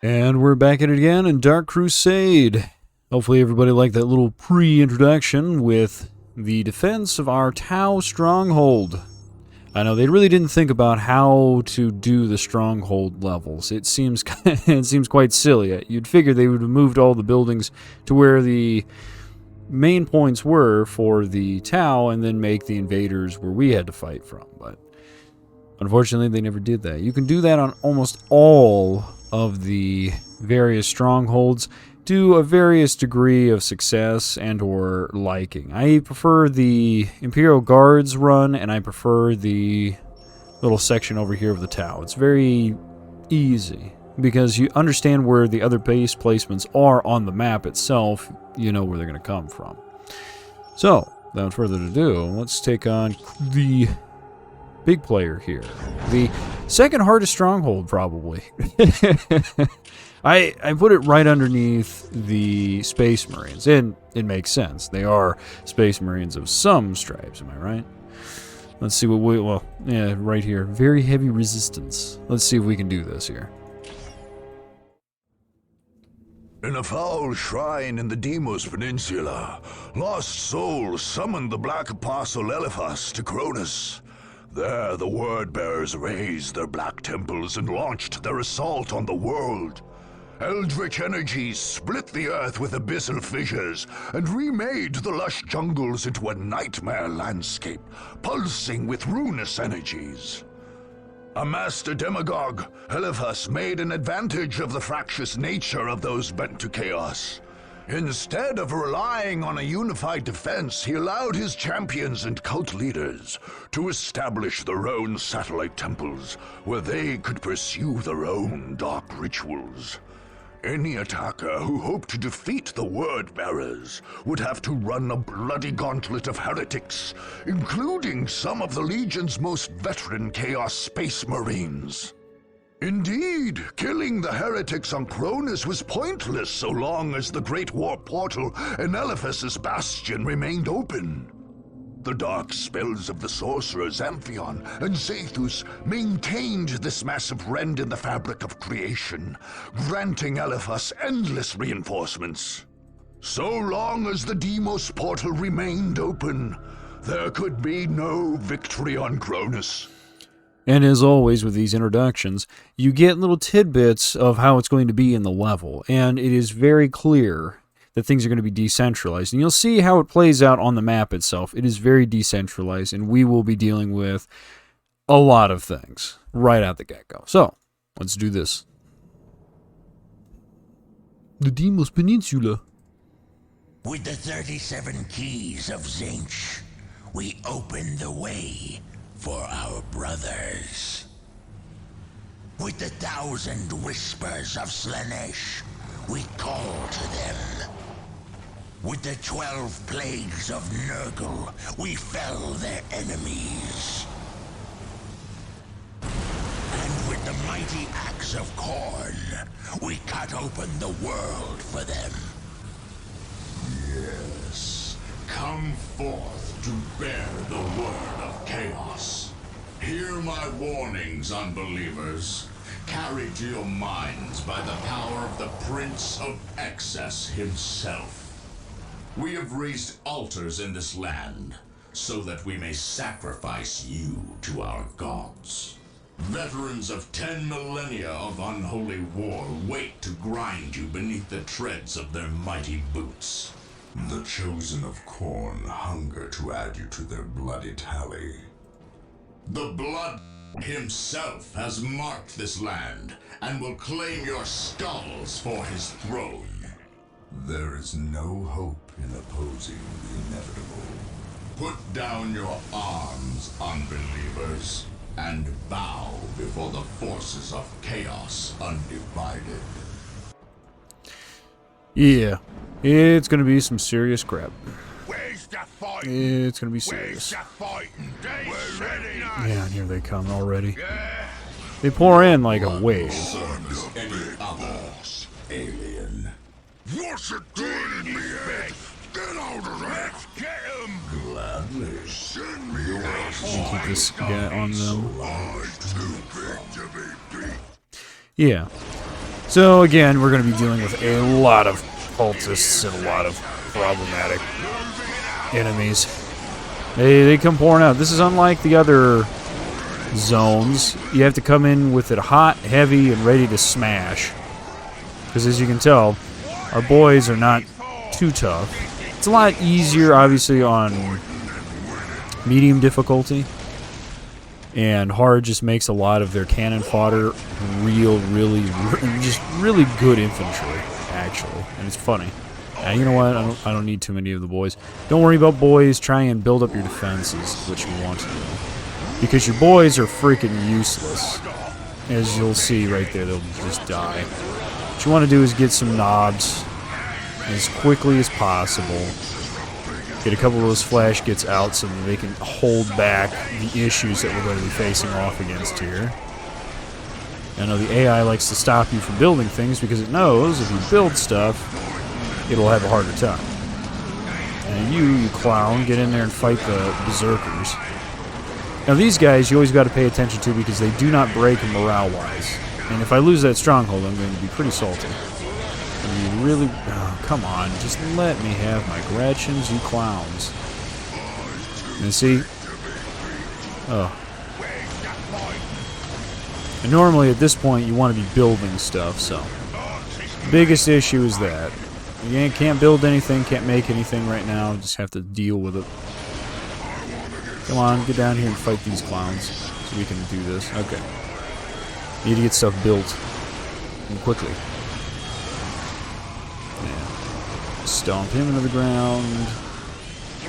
And we're back at it again in Dark Crusade. Hopefully everybody liked that little pre-introduction with the defense of our Tau stronghold. I know they really didn't think about how to do the stronghold levels. It seems quite silly. You'd figure they would have moved all the buildings to where the main points were for the Tau and then make the invaders where we had to fight from. But unfortunately, they never did that. You can do that on almost all of the various strongholds to a various degree of success and or liking. I prefer the Imperial Guards run, and I prefer the little section over here of the Tau. It's very easy because you understand where the other base placements are on the map itself. You know where they're going to come from. So, without further ado, let's take on the big player here. The second hardest stronghold, probably. I put it right underneath the Space Marines, and it makes sense. They are Space Marines of some stripes, am I right? Let's see what we, well, yeah, right here. Very heavy resistance. Let's see if we can do this here. In a foul shrine in the Deimos Peninsula, lost souls summoned the Black Apostle Eliphas to Cronus. There, the word-bearers raised their black temples and launched their assault on the world. Eldritch energies split the earth with abyssal fissures and remade the lush jungles into a nightmare landscape, pulsing with ruinous energies. A master demagogue, Eliphas made an advantage of the fractious nature of those bent to chaos. Instead of relying on a unified defense, he allowed his champions and cult leaders to establish their own satellite temples where they could pursue their own dark rituals. Any attacker who hoped to defeat the Word-Bearers would have to run a bloody gauntlet of heretics, including some of the Legion's most veteran Chaos Space Marines. Indeed, killing the heretics on Cronus was pointless so long as the Great War Portal and Eliphas's Bastion remained open. The dark spells of the sorcerers Amphion and Zethus maintained this massive rend in the fabric of creation, granting Eliphas endless reinforcements. So long as the Deimos portal remained open, there could be no victory on Cronus. And as always with these introductions, you get little tidbits of how it's going to be in the level, and it is very clear that things are going to be decentralized. And you'll see how it plays out on the map itself. It is very decentralized, and we will be dealing with a lot of things right out the get-go. So, let's do this. The Deimos Peninsula. With the 37 keys of Tzeentch, we open the way for our brothers. With the 1,000 whispers of Slaanesh, we call to them. With the 12 plagues of Nurgle, we fell their enemies. And with the mighty axe of Khorne, we cut open the world for them. Yes, come forth to bear the word of chaos. Hear my warnings, unbelievers. Carried to your minds by the power of the Prince of Excess himself. We have raised altars in this land, so that we may sacrifice you to our gods. Veterans of 10 millennia of unholy war wait to grind you beneath the treads of their mighty boots. The chosen of Khorne hunger to add you to their bloody tally. The blood himself has marked this land and will claim your skulls for his throne. There is no hope in opposing the inevitable. Put down your arms, unbelievers, and bow before the forces of chaos undivided. Yeah, it's gonna be some serious crap. Where's the fight? It's gonna be serious. We're ready. Yeah, and here they come already. They pour in like a wave. Any other alien. What's it doing in me head? Get out of there! Get him! Gladly. Send me out! Keep this guy on them. I'm too big to be beat. Yeah. So again, we're going to be dealing with a lot of cultists and a lot of problematic enemies. They come pouring out. This is unlike the other zones. You have to come in with it hot, heavy, and ready to smash. Because as you can tell, our boys are not too tough. It's a lot easier, obviously, on medium difficulty. And hard just makes a lot of their cannon fodder really good infantry, actually. And it's funny. And you know what? I don't need too many of the boys. Don't worry about boys. Try and build up your defenses, which you want to do. Because your boys are freaking useless. As you'll see right there, they'll just die. What you want to do is get some knobs as quickly as possible. Get a couple of those flash gets out so that they can hold back the issues that we're going to be facing off against here. I know the AI likes to stop you from building things because it knows if you build stuff, it'll have a harder time. And you clown, get in there and fight the berserkers. Now these guys you always got to pay attention to because they do not break morale-wise. And if I lose that stronghold, I'm going to be pretty salty. I mean, really... Oh, come on, just let me have my Gretchens, you clowns. And see? Oh. And normally at this point you want to be building stuff, so... Biggest issue is that. You can't build anything, can't make anything right now, just have to deal with it. Come on, get down here and fight these clowns so we can do this. Okay. Need to get stuff built. And quickly. Yeah. Stomp him into the ground.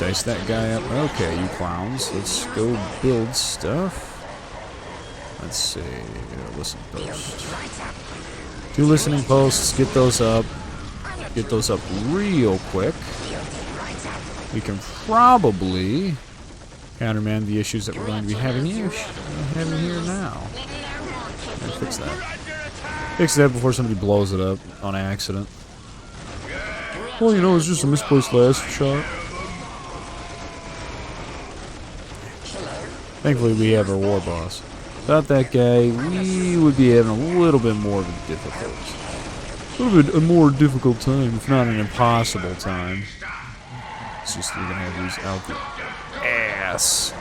Dice that guy up. Okay, you clowns. Let's go build stuff. Let's see. Listen post. 2 listening posts. Get those up. Get those up real quick. We can probably countermand the issues that we're going to be having here now. Fix that. Fix that before somebody blows it up on accident. Well, you know, it's just a misplaced last shot. Thankfully, we have our war boss. Without that guy, we would be having a little bit more of a a more difficult time, if not an impossible time. It's just we're gonna have these out the ass.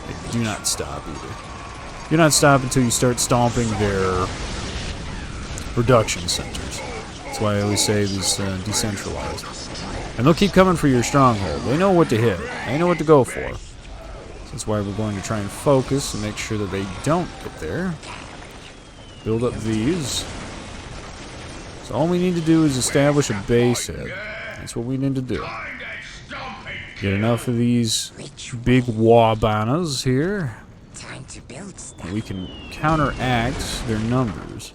They do not stop either. Do not stop until you start stomping their production centers. That's why I always say these decentralized. And they'll keep coming for your stronghold. They know what to hit. They know what to go for. So that's why we're going to try and focus and make sure that they don't get there. Build up these. So all we need to do is establish a base head. That's what we need to do. Get enough of these big wabanas here. And we can counteract their numbers.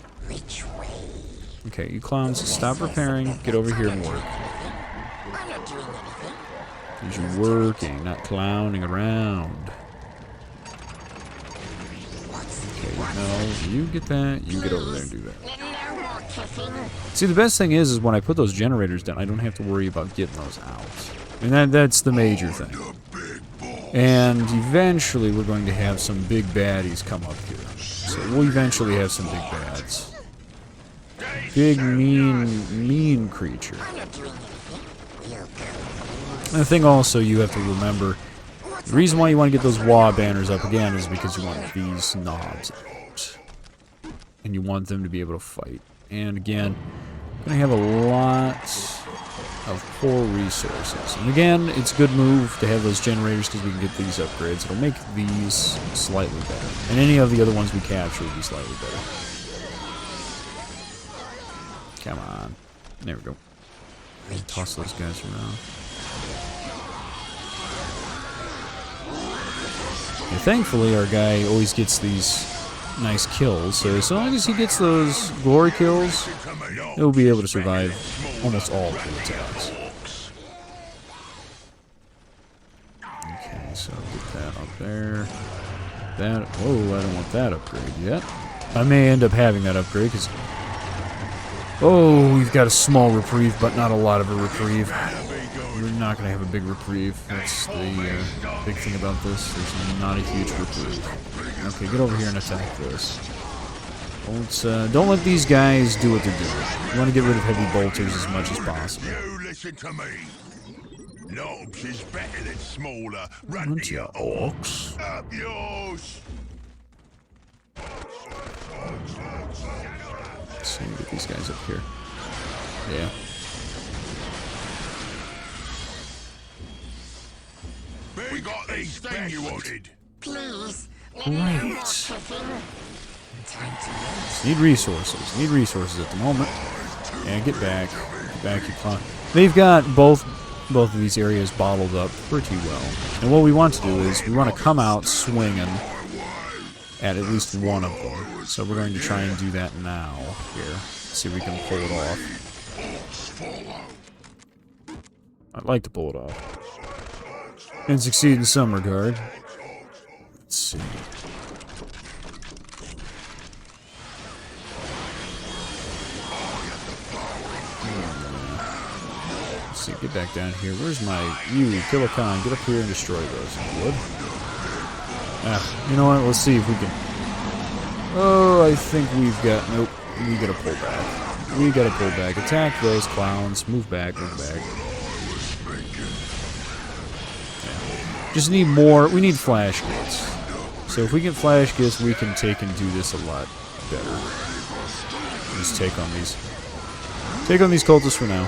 Okay, you clowns, stop repairing. Get over here and work. Because you're working, not clowning around. Okay, no, you get that. You get over there and do that. See, the best thing is when I put those generators down, I don't have to worry about getting those out. And that's the major thing. And eventually we're going to have some big baddies come up here. So we'll eventually have some big bads. Big, mean creature. And the thing also you have to remember, the reason why you want to get those wall banners up again is because you want these knobs out. And you want them to be able to fight. And again, we're going to have a lot of poor resources. And again, it's a good move to have those generators because we can get these upgrades. It'll make these slightly better. And any of the other ones we capture will be slightly better. Come on. There we go. Toss those guys around. And thankfully, our guy always gets these nice kills, so as long as he gets those glory kills, he'll be able to survive almost all of the attacks. Okay, so get that up there. That, whoa, I don't want that upgrade yet. I may end up having that upgrade, because... Oh, we've got a small reprieve, but not a lot of a reprieve. We're not going to have a big reprieve. That's the big thing about this. There's not a huge reprieve. Okay, get over here and attack this. Don't let these guys do what they're doing. You want to get rid of heavy bolters as much as possible. You listen to me. Knobs is better than smaller. Run Run to your orcs. Up yours. Let's see, get these guys up here. Yeah. We got these thing you wanted. Please. Great. Need resources. Need resources at the moment. And get back. Get back, you clown. They've got both of these areas bottled up pretty well. And what we want to do is we want to come out swinging at least one of them. So we're going to try and do that now. Here. See if we can pull it off. I'd like to pull it off. And succeed in some regard. Let's see. Let's see, get back down here. Where's my... You, Kilikon, get up here and destroy those. You would. You know what? Let's see if we can... Oh, I think we've got... Nope. We gotta pull back. We gotta pull back. Attack those clowns. Move back, move back. Yeah. Just need more... We need flash gates. So if we get flash gates, we can take and do this a lot better. Just take on these cultists for now.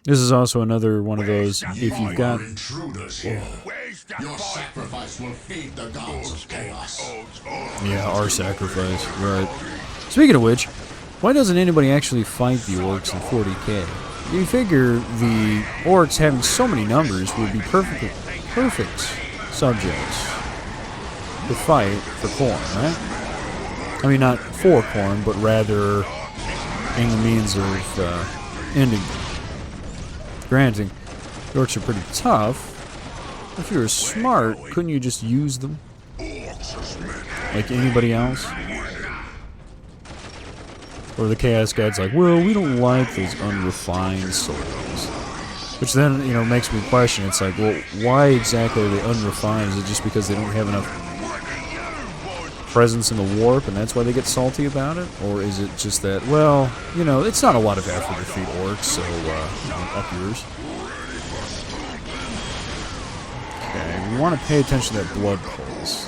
This is also another one of those, if you've got... Intruders here. Your sacrifice will feed the gods of chaos. Yeah, our sacrifice, right. Speaking of which, why doesn't anybody actually fight the orcs in 40k? You figure the orcs having so many numbers would be perfect subjects to fight for corn, right? I mean, not for corn, but rather in the means of ending them. Granted, the orcs are pretty tough. If you were smart, couldn't you just use them? Like anybody else? Or the Chaos God's like, well, we don't like those unrefined souls. Which then, you know, makes me question. It's like, well, why exactly are they unrefined? Is it just because they don't have enough presence in the warp and that's why they get salty about it? Or is it just that, well, you know, it's not a lot of effort to defeat orcs, so, you know, up yours. Okay, we want to pay attention to that blood pulse.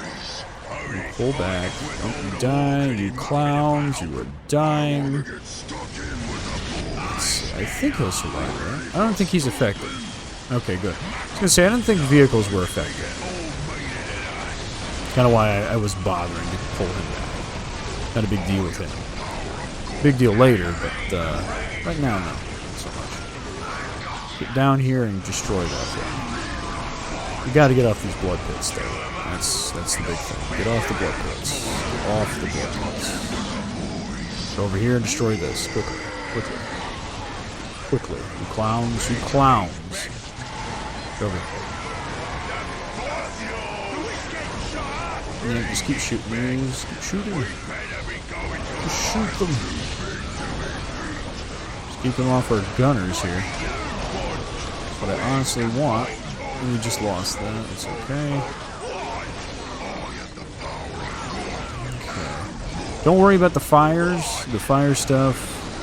You pull back. Don't you die, you clowns, you are dying. Let's see, I think he'll survive, right? I don't think he's effective. Okay, good. I was gonna say, I didn't think vehicles were effective. Kind of why I was bothering to pull him back. Not a big deal with him. Big deal later, but right now, no. Not so much. Get down here and destroy that thing. You gotta get off these blood pits, though. That's the big thing. Get off the blood pits. Get off the blood pits. Go over here and destroy this. Quickly. Quickly. Quickly. You clowns. You clowns. Go over here. Yeah, just keep shooting these. Keep shooting. Just shoot them. Just keep them off our gunners here. That's what I honestly want. We just lost that. It's okay. Okay. Don't worry about the fires. The fire stuff.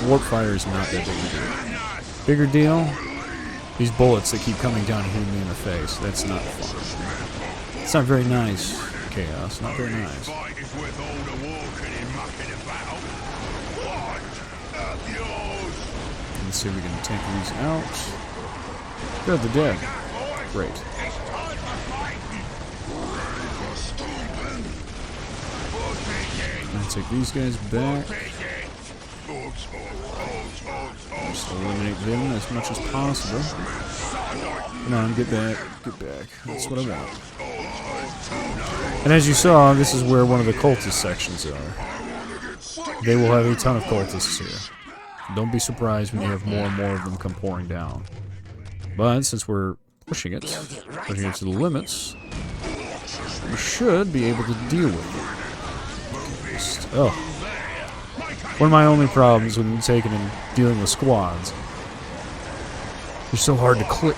Warp fire is not that big a deal. Bigger deal? These bullets that keep coming down and hitting me in the face. That's not fun. It's not very nice. Chaos. Not very nice. Let's see if we can take these out. Good, they're dead. Great. I'll take these guys back. Just eliminate them as much as possible. Come on, get back. Get back. That's what I want. And as you saw, this is where one of the cultist sections are. They will have a ton of cultists here. Don't be surprised when you have more and more of them come pouring down. But since we're pushing it to the limits, we should be able to deal with it. Oh. One of my only problems when taking and dealing with squads. They're so hard to clip.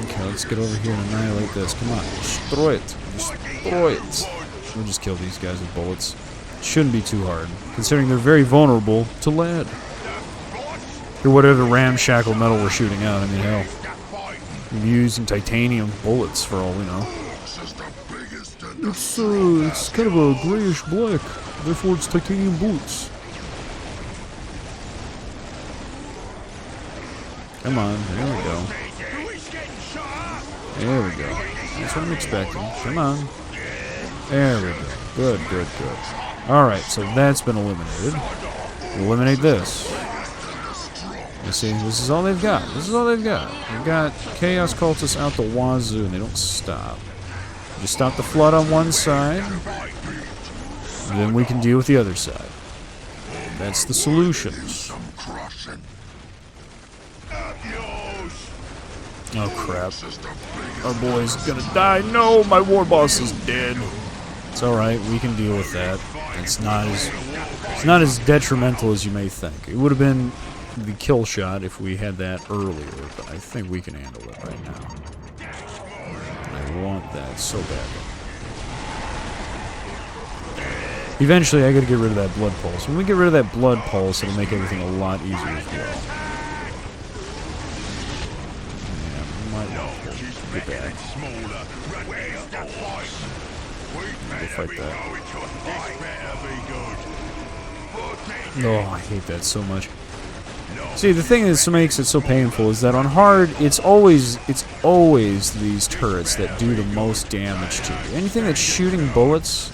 Okay, let's get over here and annihilate this. Come on. Destroy it. Destroy it. We'll just kill these guys with bullets. Shouldn't be too hard, considering they're very vulnerable to lead. Or whatever ramshackle metal we're shooting out. I mean, hell. We're using titanium bullets for all we know. It's kind of a grayish black, therefore it's titanium bullets. Come on, there we go. There we go. That's what I'm expecting. Come on. There we go. Good, good, good. Alright, so that's been eliminated. Eliminate this. You see, this is all they've got. This is all they've got. They've got Chaos Cultists out the wazoo, and they don't stop. Just stop the flood on one side, and then we can deal with the other side. That's the solution. Oh crap. Our boy's gonna die. No, my war boss is dead. It's alright, we can deal with that. It's not as detrimental as you may think. It would have been the kill shot if we had that earlier, but I think we can handle it right now. I want that so badly. Eventually, I gotta get rid of that blood pulse. When we get rid of that blood pulse, it'll make everything a lot easier as well. Yeah, we might want to get back. Go fight that. Oh, I hate that so much. See, the thing that makes it so painful is that on hard, it's always these turrets that do the most damage to you. Anything that's shooting bullets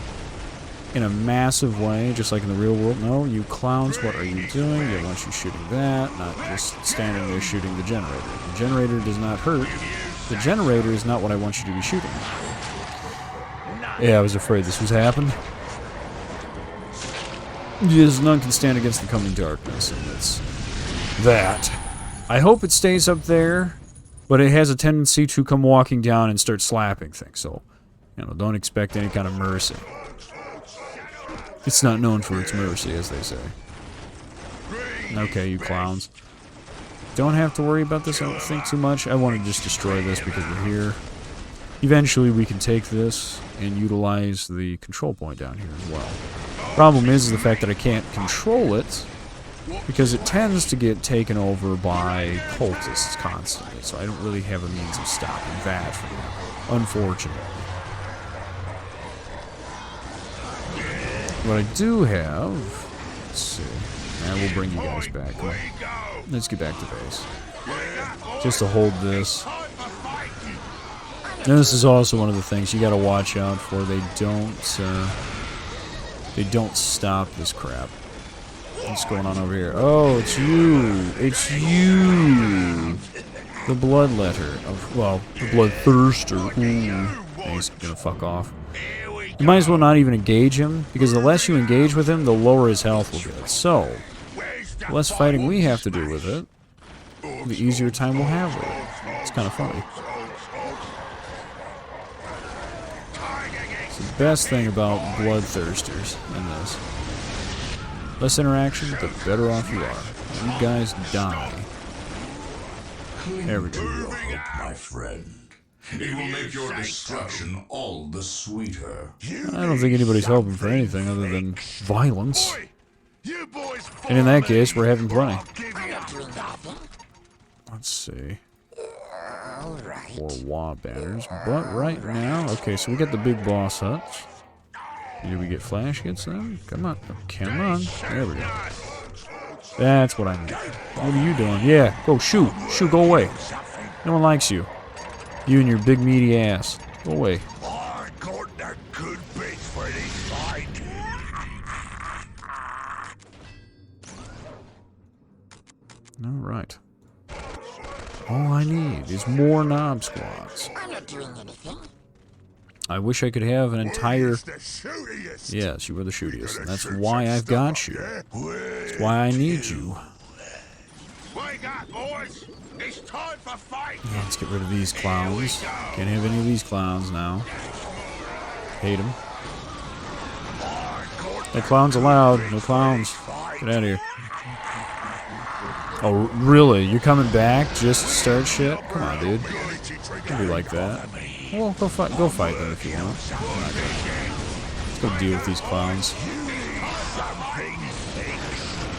in a massive way, just like in the real world. No, you clowns, what are you doing? They want you shooting that, not just standing there shooting the generator. The generator does not hurt. The generator is not what I want you to be shooting. Yeah, I was afraid this was happening. Yes, none can stand against the coming darkness, and it's that. I hope it stays up there, but it has a tendency to come walking down and start slapping things, so, you know, don't expect any kind of mercy. It's not known for its mercy, as they say. Okay, you clowns. Don't have to worry about this, I don't think, too much. I want to just destroy this because we're here. Eventually, we can take this and utilize the control point down here as well. Problem is the fact that I can't control it because it tends to get taken over by cultists constantly, so I don't really have a means of stopping that from happening, unfortunately. What I do have, let's see, and we'll bring you guys back. Come on. Let's get back to base. Just to hold this. And this is also one of the things you got to watch out for. They don't stop this crap. What's going on over here? Oh, it's you. It's you. The bloodletter of, well, the bloodthirster. Ooh. He's gonna fuck off. You might as well not even engage him, because the less you engage with him, the lower his health will get. So, the less fighting we have to do with it, the easier time we'll have with it. It's kind of funny. It's the best thing about bloodthirsters in this. Less interaction, the better off you are. You guys die. There we go. My friend. It will make your destruction all the sweeter. I don't think anybody's hoping for anything other than violence. And in that case, we're having plenty. Let's see. 4 wah banners. But right now, okay, so we got the big boss huts. Did we get flash hits then? Come on. Come on. There we go. That's what I need. What are you doing? Yeah, go shoot. Shoot, go away. No one likes you. You and your big meaty ass. Go away. Alright. All I need is more knob squads. I'm not doing anything. I wish I could have an entire... Yes, you were the shootiest, and that's why I've got you. That's why I need you. Wake up, boys! It's time for fight! Let's get rid of these clowns. Can't have any of these clowns now. Hate them. No clowns allowed. No clowns. Get out of here. Oh, really? You're coming back just to start shit? Come on, dude. Don't be like that. Well, go fight them if you want. Let's go deal with these clowns.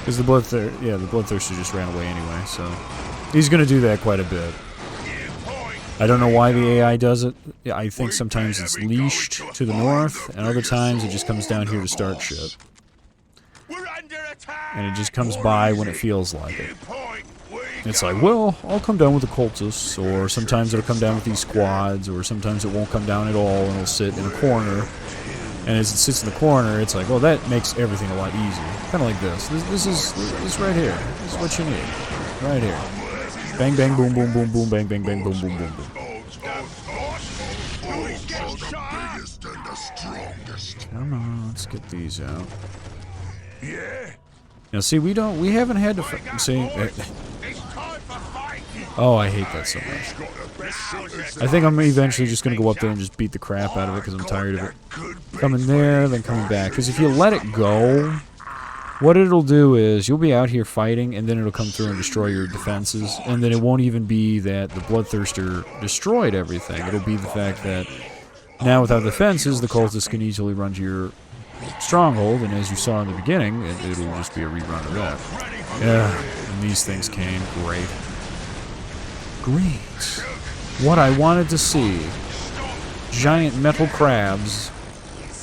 Because the Bloodthirster just ran away anyway, so he's going to do that quite a bit. I don't know why the AI does it. I think sometimes it's leashed to the north, and other times it just comes down here to start shit. And it just comes by when it feels like it. It's like, well, I'll come down with the cultists, or sometimes it'll come down with these squads, or sometimes it won't come down at all and it'll sit in a corner. And as it sits in the corner, it's like, well, that makes everything a lot easier. Kind of like this. This is right here. This is what you need. Right here. Bang, bang, boom, boom, boom, boom, bang, bang, bang, boom, boom, boom, boom. Come on, let's get these out. Now, see, we haven't had to see. Oh, I hate that so much. I think I'm eventually just going to go up there and just beat the crap out of it because I'm tired of it. Coming there, then coming back. Because if you let it go, what it'll do is you'll be out here fighting, and then it'll come through and destroy your defenses. And then it won't even be that the Bloodthirster destroyed everything. It'll be the fact that now without defenses, the cultists can easily run to your stronghold, and as you saw in the beginning, it'll just be a rerun of that. Yeah, and these things came. Great. Great. What I wanted to see. Giant metal crabs.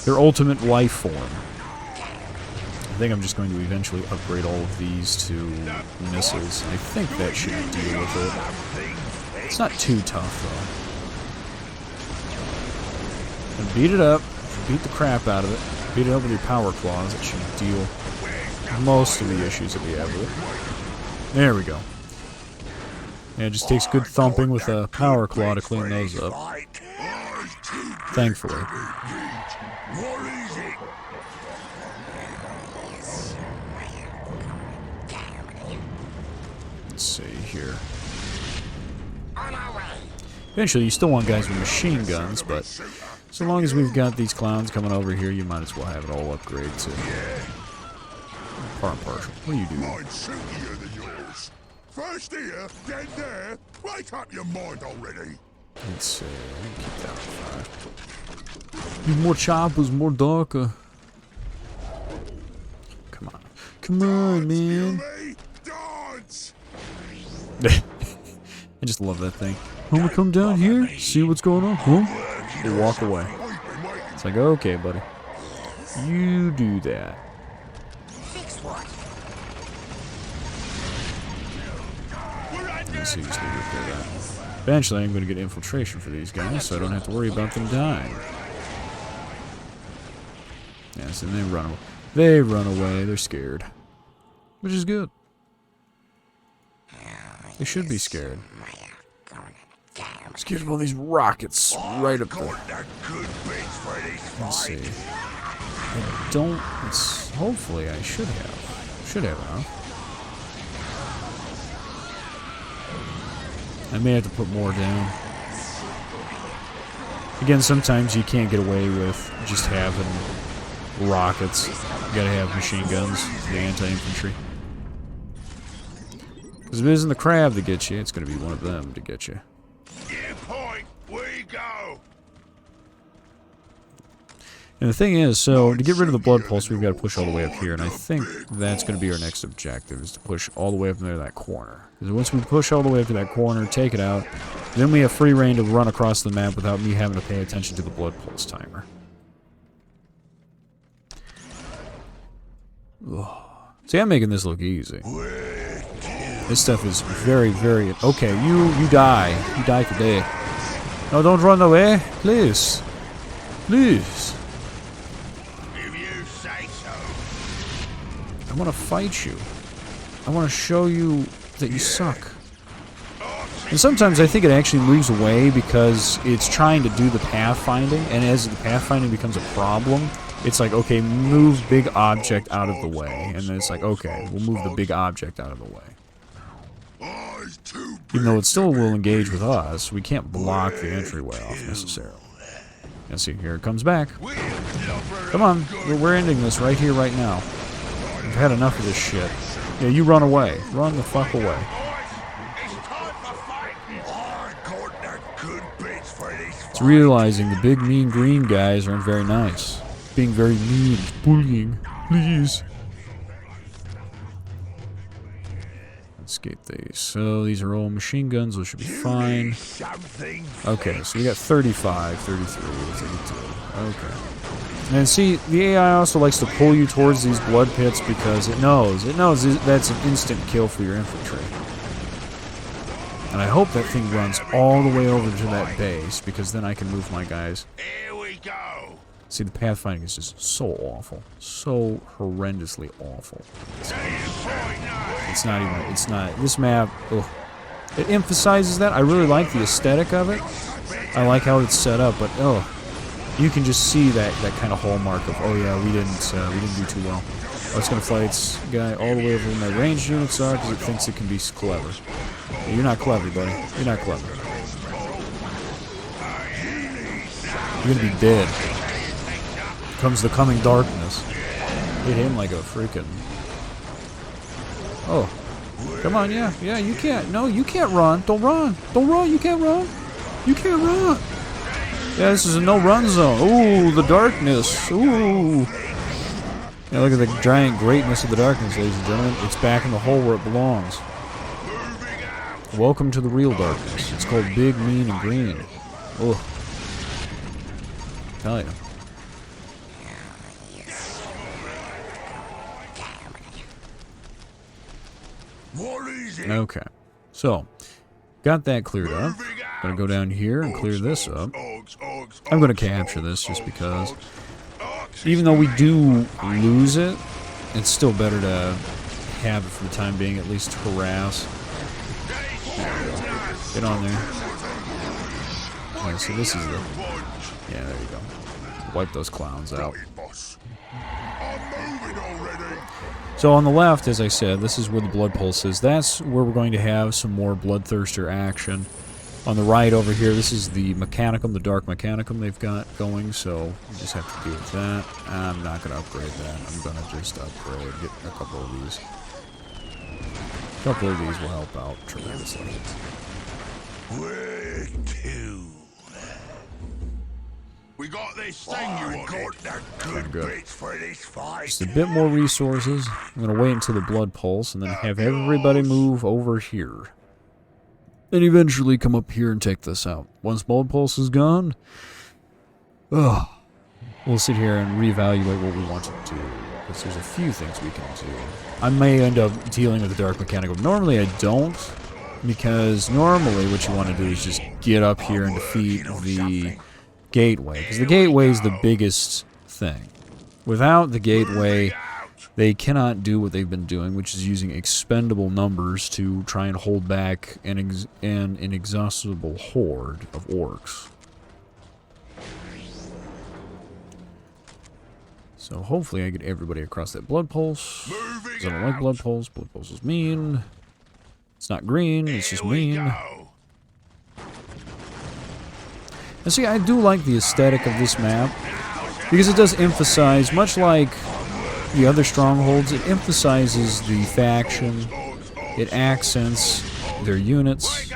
Their ultimate life form. I think I'm just going to eventually upgrade all of these to missiles. I think that should deal with it. It's not too tough, though. And beat it up. Beat the crap out of it. Beat it up with your power claws. It should deal with most of the issues that we have with it. There we go. Yeah, it just takes good thumping with a power claw to clean those up. Thankfully. Let's see here. Eventually, you still want guys with machine guns, but so long as we've got these clowns coming over here, you might as well have it all upgrade to part and partial. What are you doing? First here, then there. Wake up your mind already. Let's see. Keep that on 5. Need more choppers, more darker. Come on. Come on, man. I just love that thing. When we come down here, see what's going on, huh? We'll walk away. It's like, okay, buddy. You do that. Let's see, just leave it there. That. Eventually, I'm going to get infiltration for these guys, so I don't have to worry about them dying. Yes, and they run away. They run away. They're scared, which is good. They should be scared. Scared of all these rockets right up there. Let's see. I don't. It's hopefully I should have. Should have enough. I may have to put more down. Again, sometimes you can't get away with just having rockets. You gotta have machine guns, the anti-infantry. Because if it isn't the crab that gets you, it's gonna be one of them to get you. We go. And the thing is, so to get rid of the blood pulse, we've got to push all the way up here, and I think that's going to be our next objective, is to push all the way up into that corner. Because once we push all the way up to that corner, take it out, then we have free reign to run across the map without me having to pay attention to the blood pulse timer. Ugh. See, I'm making this look easy. This stuff is very, very... Okay, you die. You die today. No, don't run away. Please. Please. I want to fight you. I want to show you that you suck. And sometimes I think it actually moves away because it's trying to do the pathfinding, and as the pathfinding becomes a problem, it's like, okay, move big object out of the way. And then it's like, okay, we'll move the big object out of the way. Even though it still will engage with us, we can't block the entryway off necessarily. And see, here it comes back. Come on, we're ending this right here, right now. We've had enough of this shit. Yeah, you run away. Run the fuck away. It's realizing the big mean green guys aren't very nice. being very mean. It's bullying. Please. Let's get these. So these are all machine guns. Those should be fine. Okay, so we got 35, 33, 32. Okay. And see, the AI also likes to pull you towards these blood pits because it knows that's an instant kill for your infantry. And I hope that thing runs all the way over to that base, because then I can move my guys. Here we go. See, the pathfinding is just so awful. So horrendously awful. It's not even, it's not, this map, ugh. It emphasizes that. I really like the aesthetic of it. I like how it's set up, but you can just see that kind of hallmark of, oh yeah, we didn't do too well. Oh, it's gonna fly its guy all the way over where my ranged units are because it thinks it can be clever. You're not clever, buddy. You're not clever. You're gonna be dead. Comes the coming darkness. Hit him like a freaking... Oh. Come on, yeah, you can't. No, you can't run. Don't run. Don't run. You can't run. You can't run. Yeah, this is a no-run zone. Ooh, the darkness. Ooh. Yeah, look at the giant greatness of the darkness, ladies and gentlemen. It's back in the hole where it belongs. Welcome to the real darkness. It's called Big, Mean, and Green. Ugh. Tell you. Okay. So, got that cleared up. Gonna go down here and clear this up. I'm gonna capture this just because. Even though we do lose it, it's still better to have it for the time being, at least harass. Get on there. Okay, so this is the... Yeah, there you go. Wipe those clowns out. So on the left, as I said, this is where the blood pulse is. That's where we're going to have some more bloodthirster action. On the right over here, this is the mechanicum, the dark mechanicum they've got going, so we just have to deal with that. I'm not going to upgrade that. I'm going to just upgrade, get a couple of these. A couple of these will help out tremendously. Where to? We got this thing you wanted. Good. Just a bit more resources. I'm going to wait until the blood pulse and then have everybody move over here. And eventually come up here and take this out. Once blood pulse is gone, we'll sit here and reevaluate what we want to do. Because there's a few things we can do. I may end up dealing with the dark mechanical. Normally I don't. Because normally what you want to do is just get up here and defeat the gateway. Because the gateway is the biggest thing. Without the gateway, they cannot do what they've been doing, which is using expendable numbers to try and hold back an inexhaustible horde of orcs. So hopefully I get everybody across that blood pulse. Because I don't like blood pulse. Blood pulse is mean. It's not green, it's just mean. And see, I do like the aesthetic of this map. Because it does emphasize, much like the other strongholds, it emphasizes the faction, it accents their units,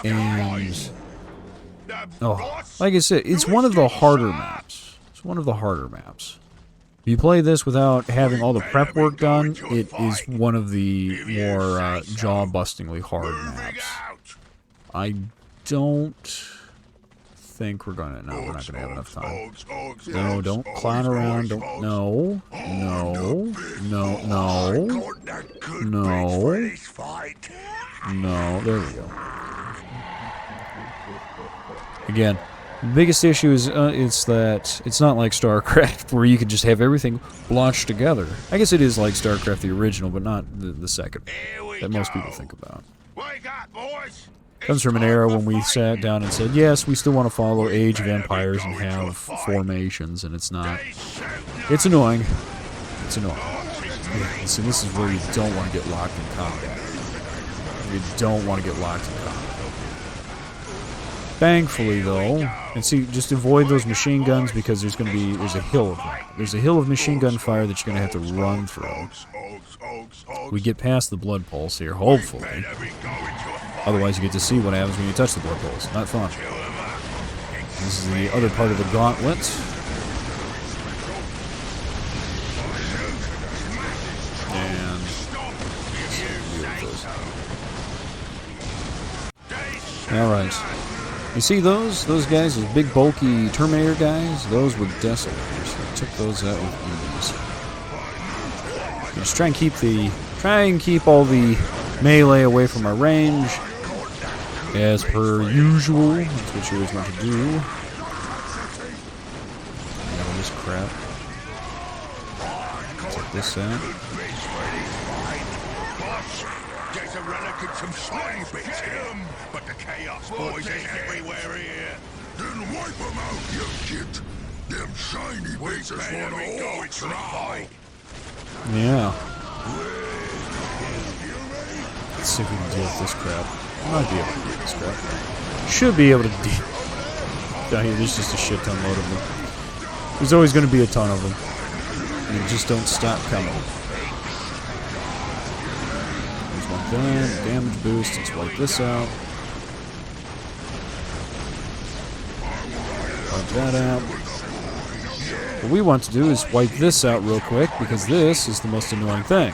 and, like I said, it's one of the harder maps. It's one of the harder maps. If you play this without having all the prep work done, it is one of the more jaw-bustingly hard maps. I don't think we're gonna... No, we're not gonna have enough time. No, don't clown around. Don't... No. No. No. No. No. No. There we go. Again, the biggest issue is it's that it's not like StarCraft where you can just have everything blotched together. I guess it is like StarCraft the original, but not the second that most people think about. Comes from an era when we sat down and said, yes, we still want to follow Age of Empires and have formations, and it's not. It's annoying. It's annoying. Yeah, so this is where you don't want to get locked in combat. You don't want to get locked in combat. Thankfully, though, and see, just avoid those machine guns because there's a hill of them. There's a hill of machine gun fire that you're going to have to run through. We get past the blood pulse here, hopefully. Otherwise, you get to see what happens when you touch the blood pulse. Not fun. This is the other part of the gauntlet. Alright. You see those? Those guys, those big bulky Terminator guys? Those were desolators. I took those out with ease. Just try and keep all the melee away from our range. As per usual. That's what you always want to do. All this crap. Take this out. There's a relic and some slimy bits here, but the Chaos Boys is everywhere here. Then wipe them out, you git. Them shiny bits is what all try. Yeah. Let's see if we can deal with this crap. I might be able to deal with this crap. Should be able to deal. Down here, there's just a shit ton load of them. There's always going to be a ton of them. And they just don't stop coming. There's one gun, damage boost. Let's wipe this out. Wipe that out. What we want to do is wipe this out real quick, because this is the most annoying thing.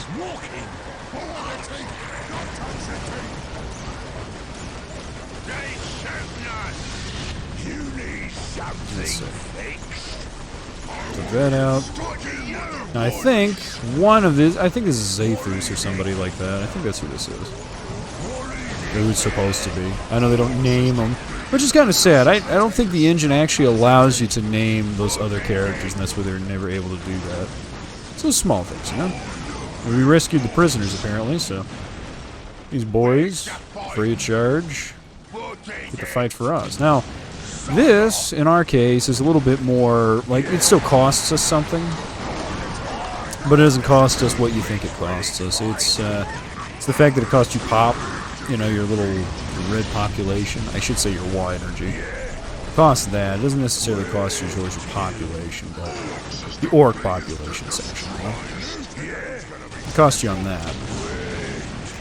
Take that out. Now I think one of this, I think this is Zathus or somebody like that. I think that's who this is. Or who it's supposed to be. I know they don't name them, which is kind of sad. I don't think the engine actually allows you to name those other characters, and that's why they're never able to do that. So small things, you know? We rescued the prisoners, apparently, so these boys, free of charge, get to fight for us. Now, this, in our case, is a little bit more, like, it still costs us something, but it doesn't cost us what you think it costs us. It's the fact that it costs you pop, you know, your red population. I should say your Y energy. It costs that. It doesn't necessarily cost you towards your population, but the orc population section, you know? It costs you on that.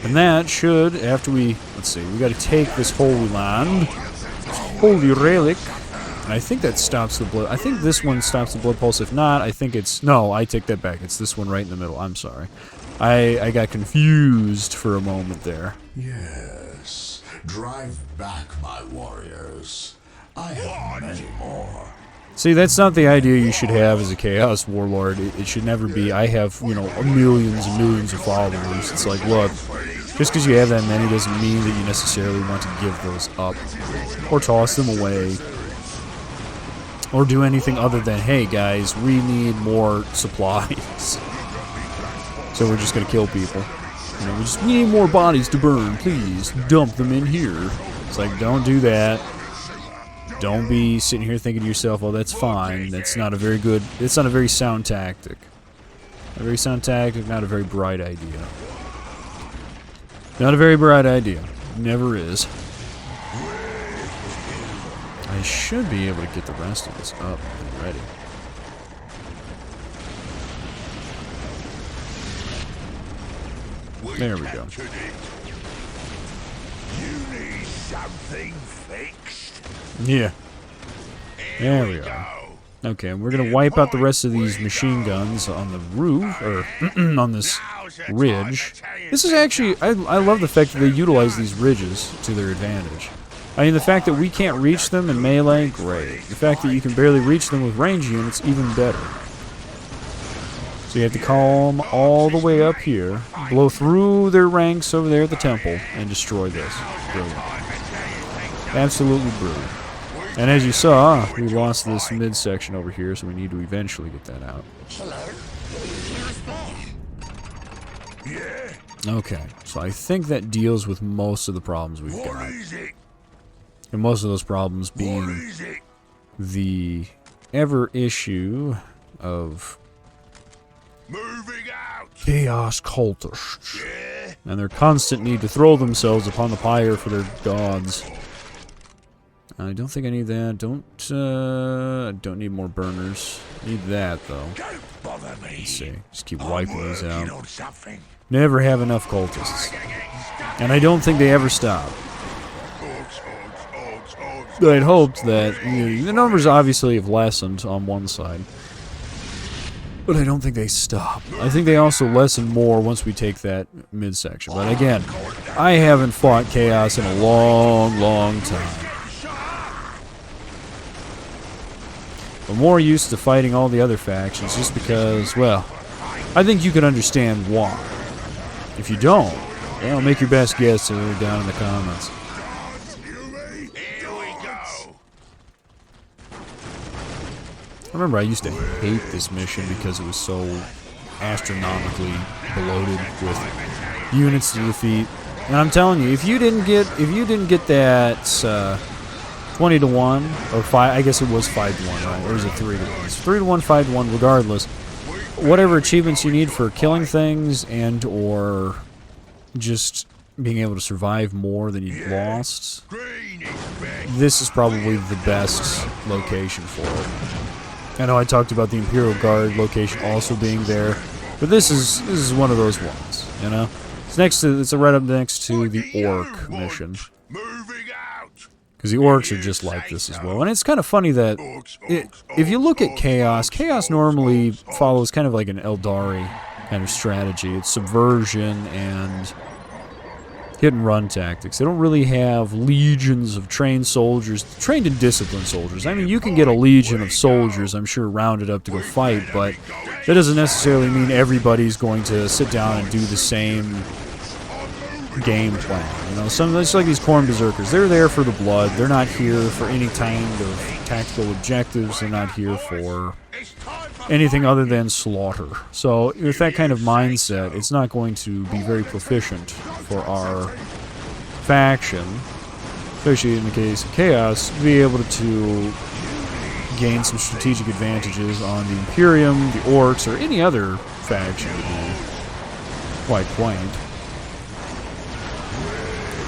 And that should, after we, let's see, we got to take this holy land, this holy relic, and I think that stops the blood. I think this one stops the blood pulse. If not, I think it's, no, I take that back. It's this one right in the middle. I'm sorry. I got confused for a moment there. Yes. Drive back, my warriors. I have many more. See, that's not the idea you should have as a Chaos Warlord. It should never be, I have, you know, millions and millions of followers. It's like, look, just because you have that many doesn't mean that you necessarily want to give those up. Or toss them away. Or do anything other than, hey guys, we need more supplies. So we're just going to kill people. You know, we need more bodies to burn, please. Dump them in here. It's like, don't do that. Don't be sitting here thinking to yourself, oh, that's fine. That's not a very good, it's not a very sound tactic. A very sound tactic, not a very bright idea. Not a very bright idea. Never is. I should be able to get the rest of this up and ready. There we go. You need something fixed. Yeah. There we are. Okay, we're gonna wipe out the rest of these machine guns on the roof, or on this ridge. This is actually, I love the fact that they utilize these ridges to their advantage. I mean, the fact that we can't reach them in melee, great. The fact that you can barely reach them with range units, even better. So you have to call them all the way up here, blow through their ranks over there at the temple, and destroy this. Brilliant. Absolutely brilliant. And as you saw, we lost this midsection over here, so we need to eventually get that out. Okay, so I think that deals with most of the problems we've got. And most of those problems being the ever issue of Chaos cultists and their constant need to throw themselves upon the pyre for their gods. I don't think I need that. I don't need more burners. Need that though. Let's see. Just keep wiping these out. Never have enough cultists, and I don't think they ever stop. I'd hoped that, you know, the numbers obviously have lessened on one side, but I don't think they stop. I think they also lessen more once we take that midsection. But again, I haven't fought Chaos in a long, long time. I'm more used to fighting all the other factions just because, well, I think you can understand why. If you don't, well, make your best guess down in the comments. I remember I used to hate this mission because it was so astronomically bloated with units to defeat. And I'm telling you, if you didn't get that 20 to 1 or 5, I guess it was 5 to 1, right? Or was it 3 to 1? It's 3 to 1, 5 to 1, regardless. Whatever achievements you need for killing things and or just being able to survive more than you've lost, this is probably the best location for it. I know I talked about the Imperial Guard location also being there, but this is one of those ones, you know? It's right up next to the Orc mission. Because the Orcs are just like this as well. And it's kind of funny that if you look at Chaos normally follows kind of like an Eldari kind of strategy. It's subversion and hit-and-run tactics. They don't really have legions of trained soldiers, trained and disciplined soldiers. I mean, you can get a legion of soldiers, I'm sure, rounded up to go fight, but that doesn't necessarily mean everybody's going to sit down and do the same game plan. You know, it's like these Khorne Berserkers. They're there for the blood. They're not here for any kind of tactical objectives. They're not here for anything other than slaughter. So with that kind of mindset, it's not going to be very proficient for our faction, especially in the case of Chaos, to be able to gain some strategic advantages on the Imperium, the Orcs, or any other faction to be quite quaint.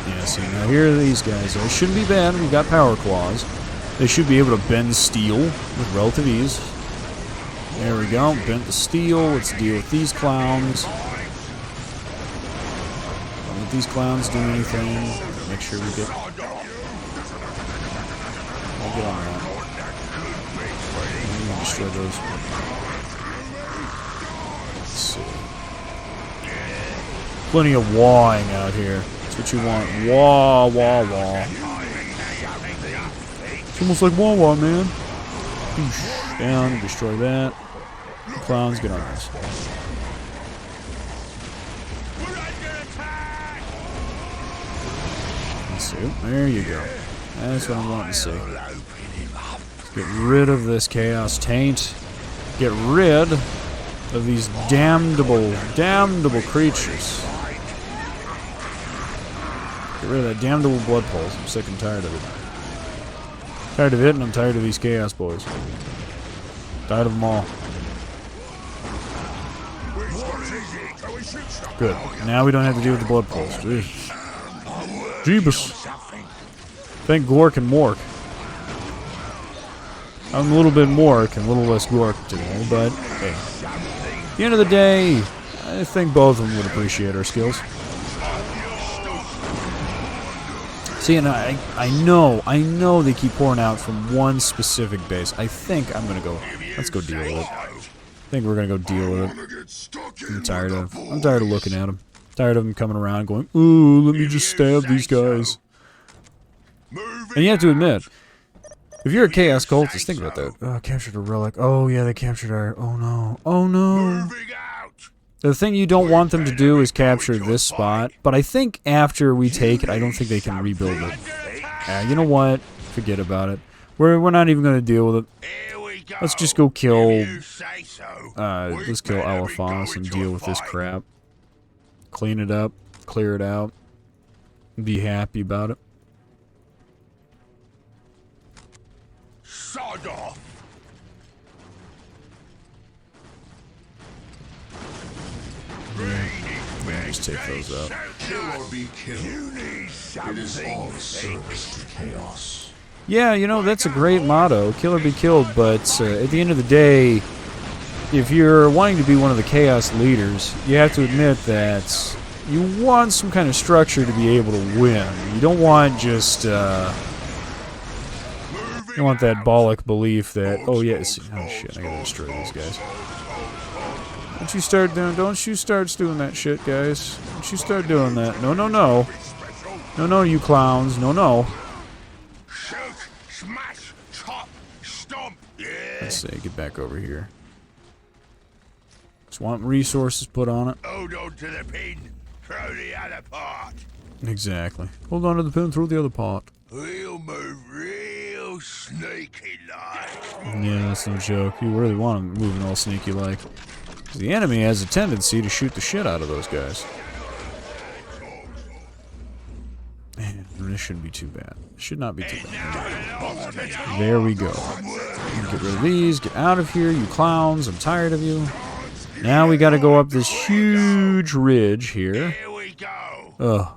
Yeah, see, now here are these guys. They shouldn't be bad. We've got power claws. They should be able to bend steel with relative ease. There we go. Bent the steel. Let's deal with these clowns. Don't let these clowns do anything. Make sure we get... I'll get on that. I'm going to destroy those. Let's see. Plenty of wawing out here. That's what you want. Wah, wah, wah. It's almost like wah, wah, man. Down, destroy that. Clowns, get on this. Let's see. There you go. That's what I'm wanting to see. Let's get rid of this Chaos Taint. Get rid of these damnable creatures. Get rid of that damnable blood pulse. I'm sick and tired of it. Tired of it, and I'm tired of these Chaos boys. Tired of them all. Good. Now we don't have to deal with the blood pulse. Jeebus. Thank Gork and Mork. I'm a little bit Mork and a little less Gork today, but hey. At the end of the day, I think both of them would appreciate our skills. See, and I know they keep pouring out from one specific base. I think I'm gonna go. Let's go deal with it. I think we're gonna go deal with it. I'm tired of looking at them. Tired of them coming around going, ooh, let me just stab these guys. And you have to admit, if you're a Chaos cultist, think about that. Oh, captured a relic. Oh yeah, they captured our. Oh no. Oh no. The thing you don't want them to do is capture this spot, but I think after we take it, I don't think they can rebuild it. You know what? Forget about it. We're not even going to deal with it. Let's just go kill... let's kill Elephas and deal with this crap. Clean it up, clear it out, be happy about it. Sod off! Yeah, just take those out. Kill or be killed. It is all service to Chaos. Yeah, you know, that's a great motto, kill or be killed, but at the end of the day, if you're wanting to be one of the Chaos leaders, you have to admit that you want some kind of structure to be able to win. You don't want just, you want that bollock belief that, oh yes, oh shit, I gotta destroy these guys. Don't you start doing... Don't you start doing that shit, guys. Don't you start doing that. No, no, no. No, no, you clowns. No, no. Shoot, smash, chop, stomp. Yeah. Let's see. Get back over here. Swamp resources put on it. Hold on to the pin. Throw the other part. Exactly. Hold on to the pin, throw the other pot. We'll move real sneaky like. Yeah, that's no joke. You really want them moving all sneaky like. 'Cause the enemy has a tendency to shoot the shit out of those guys. Man, this shouldn't be too bad. Should not be too bad. There we go. Get rid of these. Get out of here, you clowns. I'm tired of you. Now we gotta go up this huge ridge here. Here we go. Ugh.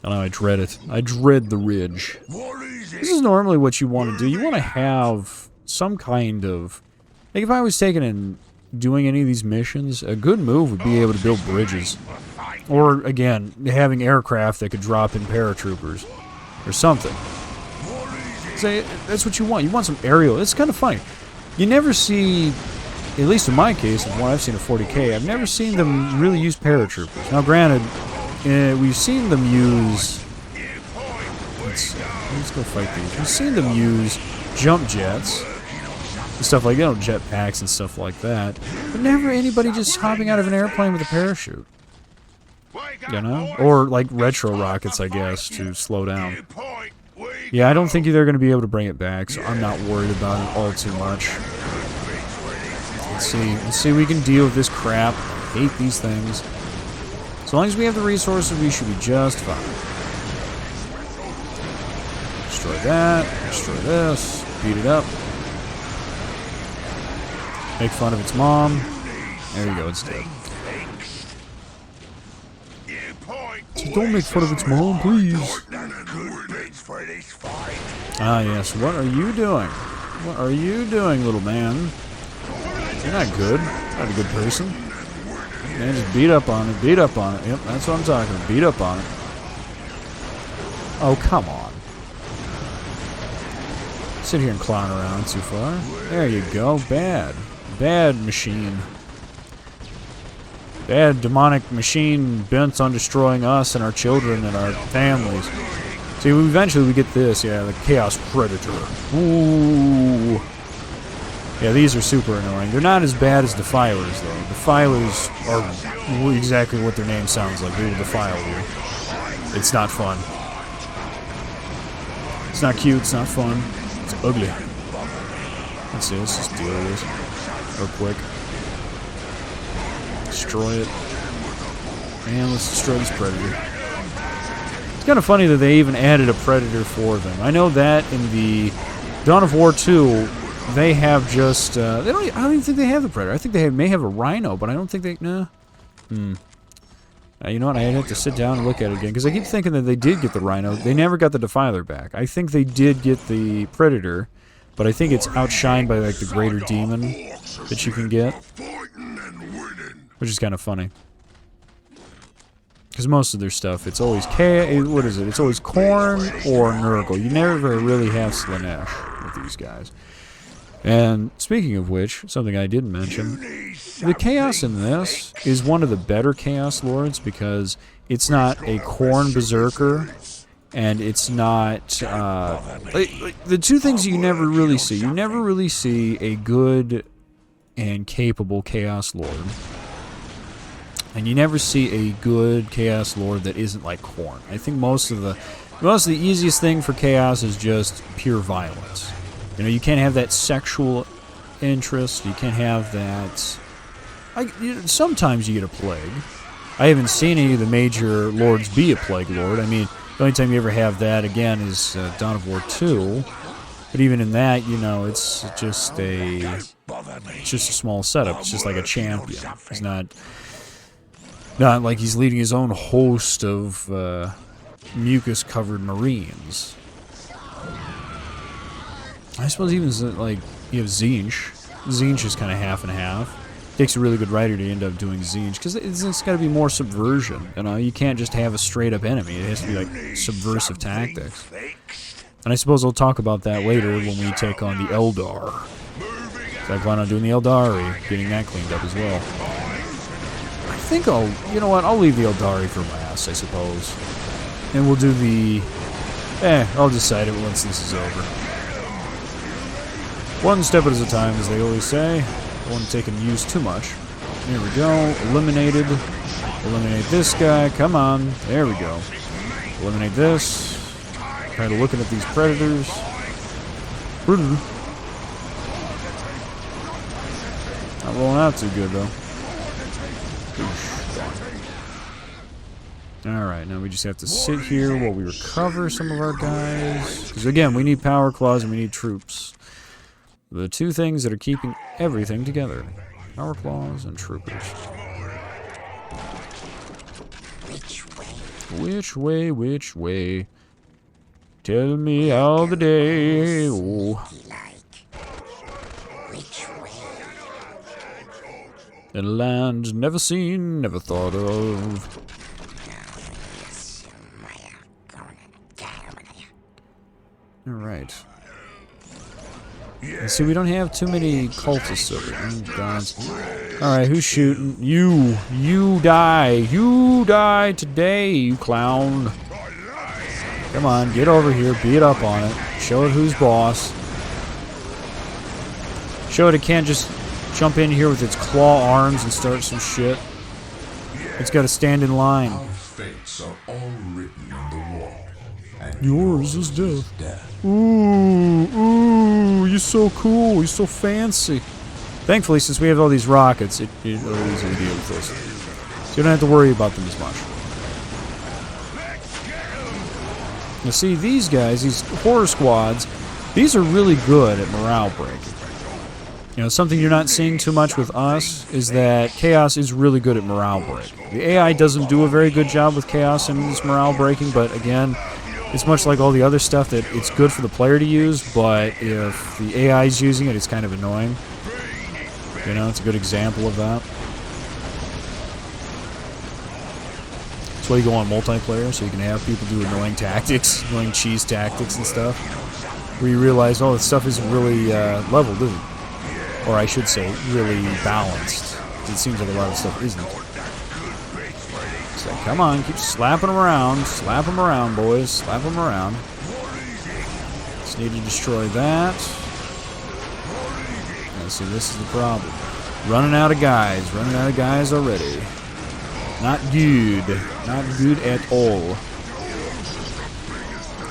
I know, I dread it. I dread the ridge. What is This it? is normally what you want to do. You want to have some kind of... Like, if I was taking and doing any of these missions, a good move would be able to build bridges. Or, again, having aircraft that could drop in paratroopers. Or something. Say, that's what you want. You want some aerial... It's kind of funny. You never see... At least in my case, from what I've seen of 40K, I've never seen them really use paratroopers. Now, granted... we've seen them use... Let's go fight these. We've seen them use jump jets. And stuff like, jetpacks and stuff like that. But never anybody just hopping out of an airplane with a parachute. You know? Or, like, retro rockets, I guess, to slow down. Yeah, I don't think they're going to be able to bring it back, so I'm not worried about it all too much. Let's see. Let's see if we can deal with this crap. I hate these things. As long as we have the resources, we should be just fine. Destroy that. Destroy this. Beat it up. Make fun of its mom. There you go, it's dead. So don't make fun of its mom, please. Ah, yes. What are you doing? What are you doing, little man? You're not good. Not a good person. Man, just beat up on it. Beat up on it. Yep, that's what I'm talking about. Beat up on it. Oh, come on. Sit here and clown around too far. There you go. Bad. Bad machine. Bad demonic machine bent on destroying us and our children and our families. See, eventually we get this. Yeah, the Chaos Predator. Ooh. Yeah, these are super annoying. They're not as bad as Defilers, though. Defilers are exactly what their name sounds like. They will defile you. It's not fun. It's not cute. It's not fun. It's ugly. Let's see. Let's just deal with this real quick. Destroy it. And let's destroy this Predator. It's kind of funny that they even added a Predator for them. I know that in the Dawn of War 2... They have just, I don't even think they have the Predator. I think they may have a Rhino, but I don't think they, nah. You know what, I have to sit down and look at it again, because I keep thinking that they did get the Rhino. They never got the Defiler back. I think they did get the Predator, but I think it's outshined by, like, the Greater Demon that you can get. Which is kind of funny. Because most of their stuff, it's always, what is it? It's always Khorne or Nurgle. You never really have Slaanesh with these guys. And speaking of which, something I didn't mention, the Chaos in this is one of the better Chaos Lords because it's not a Khorne Berserker, and it's not, the two things you never really see. You never really see a good and capable Chaos Lord, and you never see a good Chaos Lord that isn't like Khorne. I think most of the easiest thing for Chaos is just pure violence. You know, you can't have that sexual interest. You can't have that... sometimes you get a plague. I haven't seen any of the major lords be a plague lord. I mean, the only time you ever have that, again, is Dawn of War 2. But even in that, you know, it's just a small setup. It's just like a champion. It's not like he's leading his own host of mucus-covered marines. I suppose even, like, you have Tzeentch. Tzeentch is kind of half and half. Takes a really good writer to end up doing Tzeentch, because it's got to be more subversion. You know, you can't just have a straight-up enemy. It has to be, like, subversive tactics. And I suppose I'll talk about that later when we take on the Eldar. So I plan on doing the Eldari, getting that cleaned up as well. I think you know what, I'll leave the Eldari for last, I suppose. And we'll do the... I'll decide it once this is over. One step at a time, as they always say. I don't want to take and use too much. There we go. Eliminated. Eliminate this guy. Come on. There we go. Eliminate this. Kind of looking at these predators. Not rolling out too good, though. Alright, now we just have to sit here while we recover some of our guys. Because, again, we need power claws and we need troops. The two things that are keeping everything together. Power claws and troopers. Which way, which way? Tell me how the day. Oh. In a land never seen, never thought of. Alright. See, we don't have too many cultists over here. Oh, God. Alright, who's shooting? You! You die! You die today, you clown! Come on, get over here, beat up on it. Show it who's boss. Show it can't just jump in here with its claw arms and start some shit. It's got to stand in line. Our fates are all written on the wall. And yours is death. Ooh, ooh, you're so cool, you're so fancy. Thankfully, since we have all these rockets, it'll easily deal with this. So you don't have to worry about them as much. Now see, these guys, these horror squads, these are really good at morale breaking. You know, something you're not seeing too much with us is that Chaos is really good at morale breaking. The AI doesn't do a very good job with Chaos and this morale breaking, but again, it's much like all the other stuff that it's good for the player to use, but if the AI is using it, it's kind of annoying. You know, it's a good example of that. That's why you go on multiplayer, so you can have people do annoying tactics, annoying cheese tactics and stuff, where you realize, oh, this stuff isn't really leveled, is it? Or I should say, really balanced. It seems like a lot of stuff isn't. So come on, keep slapping them around. Slap them around, boys. Slap them around. Just need to destroy that. Now, see, this is the problem. Running out of guys. Running out of guys already. Not good. Not good at all.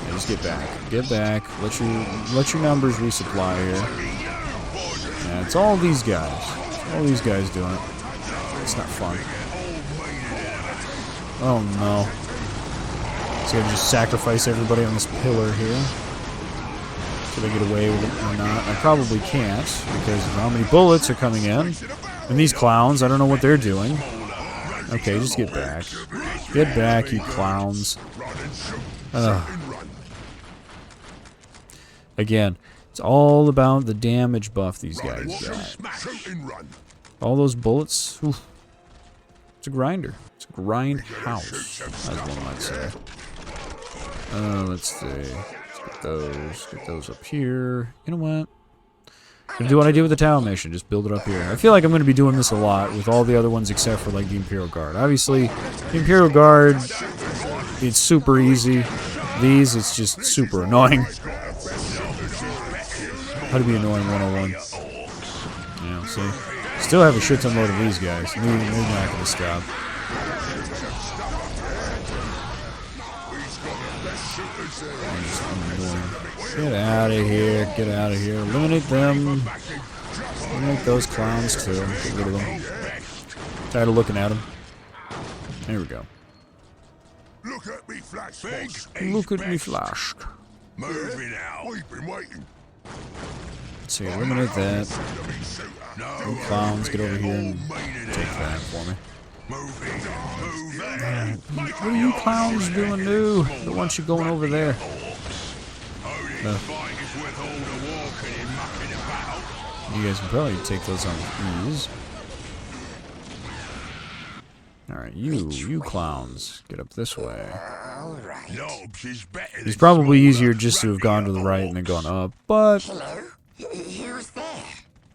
Yeah, just get back. Get back. Let your numbers resupply here. Yeah, it's all these guys. It's all these guys doing it. It's not fun. Oh no. So I just sacrifice everybody on this pillar here. Should I get away with it or not? I probably can't, because of how many bullets are coming in. And these clowns, I don't know what they're doing. Okay, just get back. Get back, you clowns. Again, it's all about the damage buff these guys got. All those bullets, oof. It's a grinder. It's a grind house, as one might say. Let's see. Let's get those. Get those up here. You know what? I'm gonna do what I did with the Tau mission. Just build it up here. I feel like I'm gonna be doing this a lot with all the other ones except for like the Imperial Guard. Obviously, the Imperial Guard, it's super easy. These, it's just super annoying. How to be annoying 101. Yeah, see? Still have a shit ton load of these guys. They're not gonna stop. Get out of here. Get out of here. Eliminate them. Eliminate those clowns too. Get rid of them. Tired of looking at them. There we go. Look at me flash. Look at me flash. Moving out. We've been waiting. Let's see, eliminate that. You clowns, get over here and take that for me. What are you clowns doing new? Don't want you going over there. You guys can probably take those on ease. Alright, you clowns, get up this way. It's probably easier just to have gone to the right and then gone up, but... Hello? Who's there?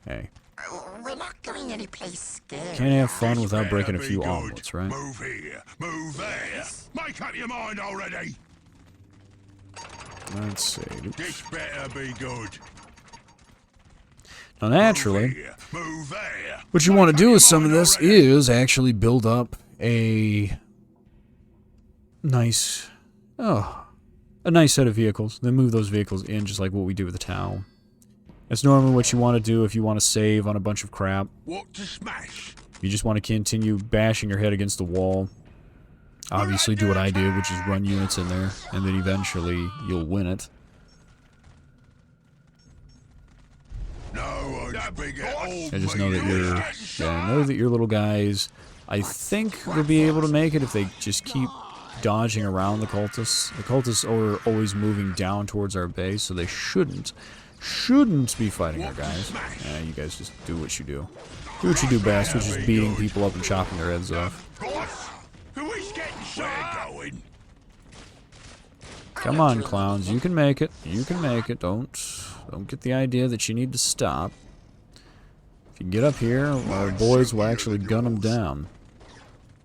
Hey. going anyplace scary. Can't have fun without breaking a Better few be good. omelets, right? Move here, move there. Make up your mind already. Let's see. This better be good. Now, naturally, Move here, move there. what you want to do with some of this is actually build up a nice, a nice set of vehicles. Then move those vehicles in, just like what we do with the Tau. That's normally what you want to do if you want to save on a bunch of crap. What to smash? You just want to continue bashing your head against the wall. Obviously, do what I did, which is run units in there, and then eventually you'll win it. No one's bigger. I just know that I know that your little guys, I think, will be able to make it if they just keep dodging around the cultists. The cultists are always moving down towards our base, so they shouldn't be fighting our guys. You guys just do what you do. Do what you do best, which is beating people up and chopping their heads off. Who is getting shot? Going. Come on, clowns. You can make it. You can make it. Don't get the idea that you need to stop. If you get up here, our boys will actually gun them down.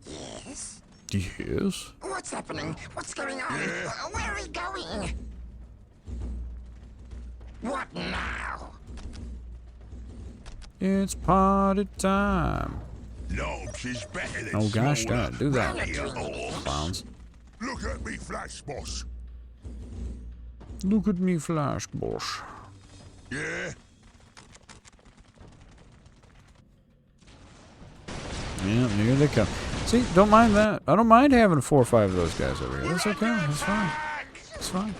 Yes? Yes? What's happening? What's going on? Where are we going? What now? It's party time. Knobs is better than Oh gosh, smaller. don't do that. Here, orcs. Clowns. Look at me flash, boss. Look at me flash, boss. Yeah? Yeah, here they come. See, don't mind that. I don't mind having 4 or 5 of those guys over here. That's okay. That's fine. That's fine.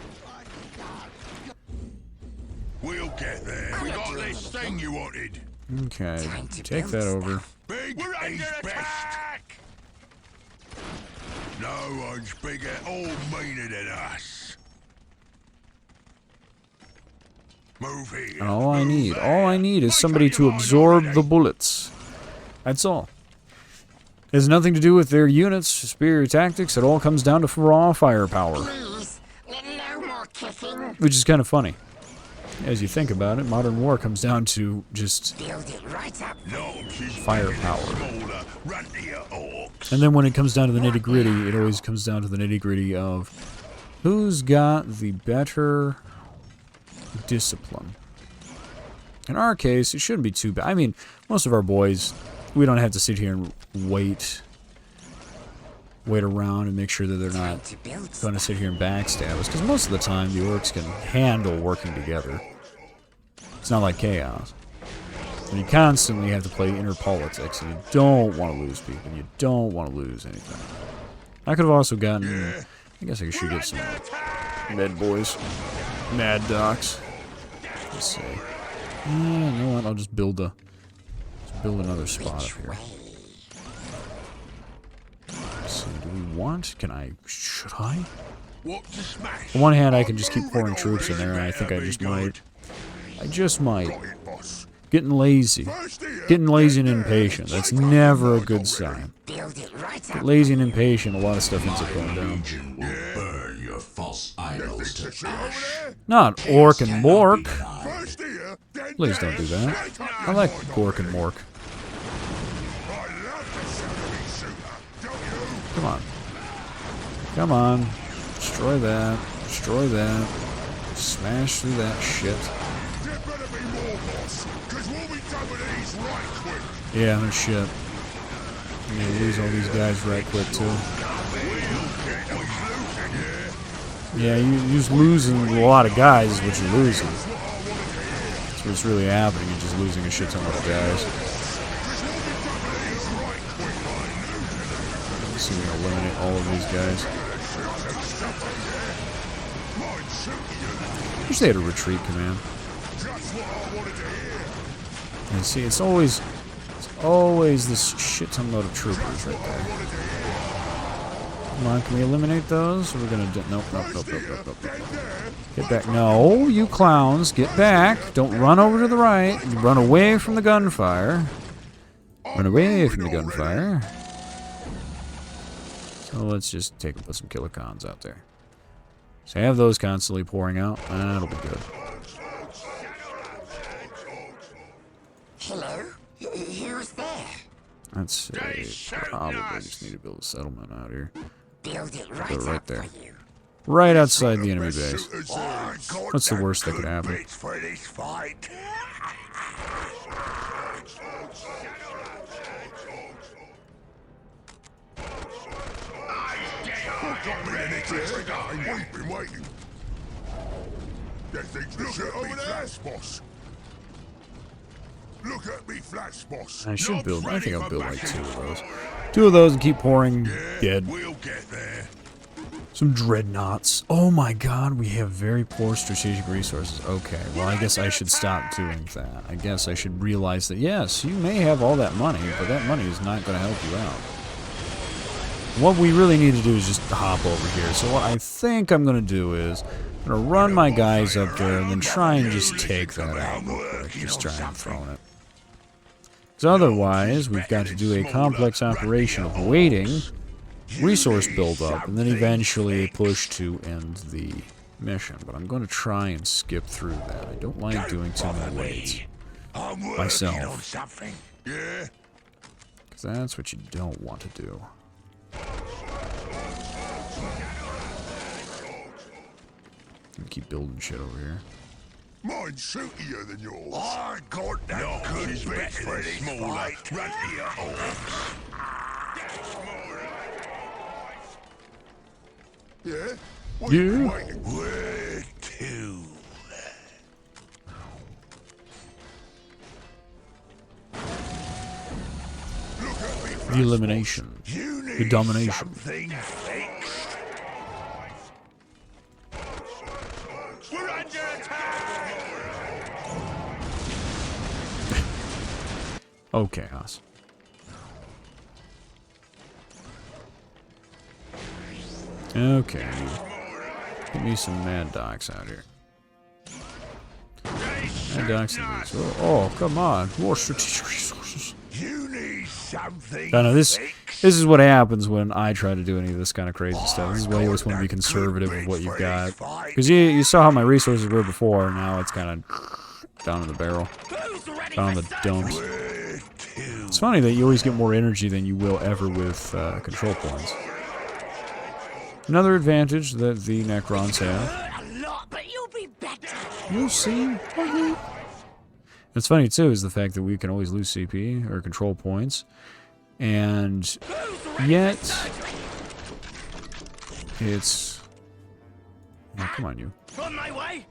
We'll get there. We got this thing you wanted. Okay, take that over. Big is best. No one's bigger or meaner than us. Move here. And all I move need there. is somebody to absorb the bullets. That's all. It has nothing to do with their units, superior tactics. It all comes down to raw firepower, Please, no more kicking. which is kind of funny. As you think about it, modern war comes down to just Build it right up. Knobs is firepower. smaller. Run to your orcs. And then when it comes down to the nitty-gritty, it always comes down to the nitty-gritty of who's got the better discipline. In our case, it shouldn't be too bad. I mean, most of our boys, we don't have to sit here and wait around and make sure that they're not To build going to sit here and backstab us, because most of the time the orcs can handle working together. It's not like Chaos. And you constantly have to play inner politics, and you don't want to lose people, and you don't want to lose anything. I could have also gotten... I guess I should get some med boys. Mad docs. Let's see. You know what? I'll just build another spot up here. Let's see. Do we want... Should I? What to smash? On one hand, I can just keep pouring troops in there, and I think I just might. I just might. Got it, boss. Getting lazy. First here. Getting lazy and impatient. That's never a good sign. Build it right Get up. lazy and impatient, a lot of stuff ends up going down. Legion will burn your false idols to Over there. Not Orc and Mork. First here, then Please don't do that. I like Gork and Mork. I love the sound of me shooter. Don't you? Come on. Come on. Destroy that. Destroy that. Smash through that shit. There better be more, boss, because we'll be done with these right quick. Yeah, no shit. I'm gonna lose all these guys right quick, too. Yeah, you're just losing a lot of guys is what you're losing. That's what's really happening. You're just losing a shit ton of guys. Let's see if we can eliminate all of these guys. I wish they had a retreat command. And see, it's always this shit ton load of troopers right there. Come on, can we eliminate those? Or we're gonna do... Nope. Get back. No, you clowns, get back. Don't run over to the right. Run away from the gunfire. Run away from the gunfire. So let's just put some killicons out there. So I have those constantly pouring out. That'll be good. Hello? Who's Let's see. Probably just need to build a settlement out here. Build it Put right it right up there. for you. Right outside the enemy base. What's What's the worst that could happen? For this fight? We've been waiting. Look at me flash, boss. Look at me flash, boss. I should build. I think I'll build like 2 of those. 2 of those and keep pouring dead. We'll get there. Some dreadnoughts. Oh my god, we have very poor strategic resources. Okay, well I guess I should stop doing that. I guess I should realize that yes, you may have all that money, but that money is not going to help you out. What we really need to do is just hop over here. So what I think I'm going to do is I'm going to run my guys up there and then try and just take that out real quick. Just try and throw it. Because otherwise, we've got to do a complex operation of waiting, resource buildup, and then eventually a push to end the mission. But I'm going to try and skip through that. I don't like doing too many waits myself. Yeah. Because that's what you don't want to do. Keep building shit over here. Mine's shootier than yours. I got that good bit for this fight. Run to your horse. Yeah? What are you waiting? Where to? Look at me, The elimination. The domination. something fixed. We're under attack! Oh, chaos. Okay. Give me some mad docs out here. Mad docs and these. Oh, come on. More strategic resources. You need something I know this fixed. is what happens when I try to do any of this kind of crazy stuff. This is why you always want to be conservative with what you've got. Because you saw how my resources were before, and now it's kind of down in the barrel. Down in the dumps. It's funny that you always get more energy than you will ever with control points. Another advantage that the Necrons have. A lot, but you'll be better. You'll see. What's funny too is the fact that we can always lose CP or control points, and yet it's. Oh, come on, you. On my way.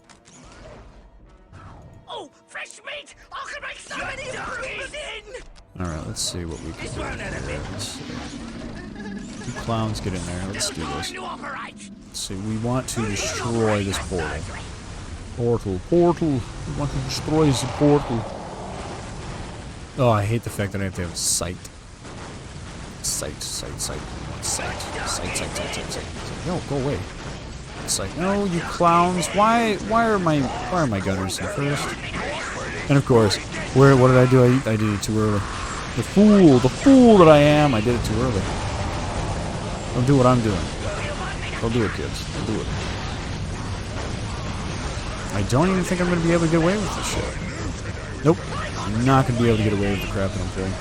Oh, fresh meat! I can make so many improvements in. All right, let's see what we can do. Let's see. You clowns, get in there. Let's do this. Let's see. We want to destroy this portal. Portal. We want to destroy this portal. Oh, I hate the fact that I have to have sight. Sight. We want sight. Sight. No, go away. Sight. No, you clowns. Why are my gunners in first? And of course, what did I do? I did it too early. The fool that I am. I did it too early. Don't do what I'm doing. Don't do it, kids. Don't do it. I don't even think I'm going to be able to get away with this shit. Nope. I'm not going to be able to get away with the crap that I'm doing.